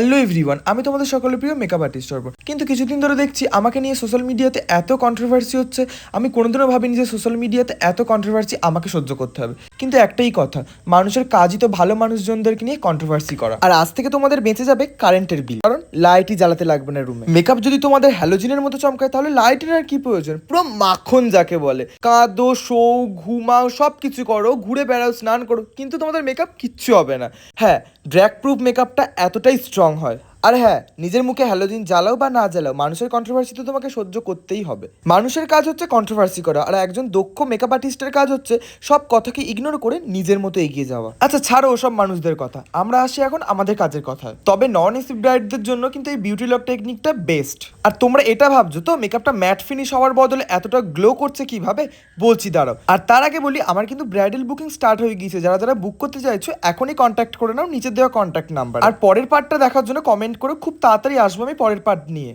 Hello everyone, আমি তোমাদের সকলের প্রিয় মেকআপ আর্টিস্ট অর্পণ। কিন্তু কিছুদিন ধরে দেখছি আমাকে নিয়ে সোশ্যাল মিডিয়াতে এত কন্ট্রোভার্সি হচ্ছে। আমি কোনোদিনও ভাবিনি যে সোশ্যাল মিডিয়াতে এত কন্ট্রোভার্সি আমাকে সহ্য করতে হবে। কিন্তু একটাই কথা, মানুষের কাজই তো ভালো মানুষজনদেরকে নিয়ে কন্ট্রোভার্সি করা। আর আজ থেকে তোমাদের বেঁচে যাবে কারেন্টের বিল, কারণ লাইটই জ্বালাতে লাগবে না রুমে। মেকআপ যদি তোমাদের হ্যালোজিনের মতো চমকায়, তাহলে লাইটের আর কি প্রয়োজন? পুরো মাখন যাকে বলে। কাঁদো, শো, ঘুমাও, সব কিছু করো, ঘুরে বেড়াও, স্নান করো, কিন্তু তোমাদের মেকআপ কিচ্ছু হবে না। হ্যাঁ, ড্র্যাগ প্রুফ মেকআপটা এতটাই স্ট্রং হয়। আর হ্যাঁ, নিজের মুখে হ্যালোজিন জ্বালাও বা না জ্বালাও, মানুষের কন্ট্রোভার্সি তো তোমাকে সহ্য করতেই হবে। মানুষের কাজ হচ্ছে কন্ট্রোভার্সি করা, আর একজন দক্ষ মেকআপ আর্টিস্টের কাজ হচ্ছে সব কথাকে ইগনোর করে নিজের মতো এগিয়ে যাওয়া। আচ্ছা, ছাড়ো ওসব মানুষদের কথা, আমরা আসি এখন আমাদের কাজের কথায়। তবে নন এসিভ ব্রাইডদের জন্য কিন্তু এই বিউটি লক টেকনিকটা বেস্ট। আর তোমরা এটা ভাবছো তো মেকআপটা ম্যাট ফিনিশ হওয়ার বদলে এতটা গ্লো করছে কিভাবে? বলছি, দাঁড়াও। আর তার আগে বলি, আমার কিন্তু ব্রাইডাল বুকিং স্টার্ট হয়ে গিয়েছে। যারা যারা বুক করতে চাইছো এখনই কন্ট্যাক্ট করে নাও নিচে দেওয়া কন্ট্যাক্ট নাম্বার। আর পরের পার্টটা দেখার জন্য কমেন্ট করে খুব তাড়াতাড়ি আসবো আমি পরের পার্ট নিয়ে।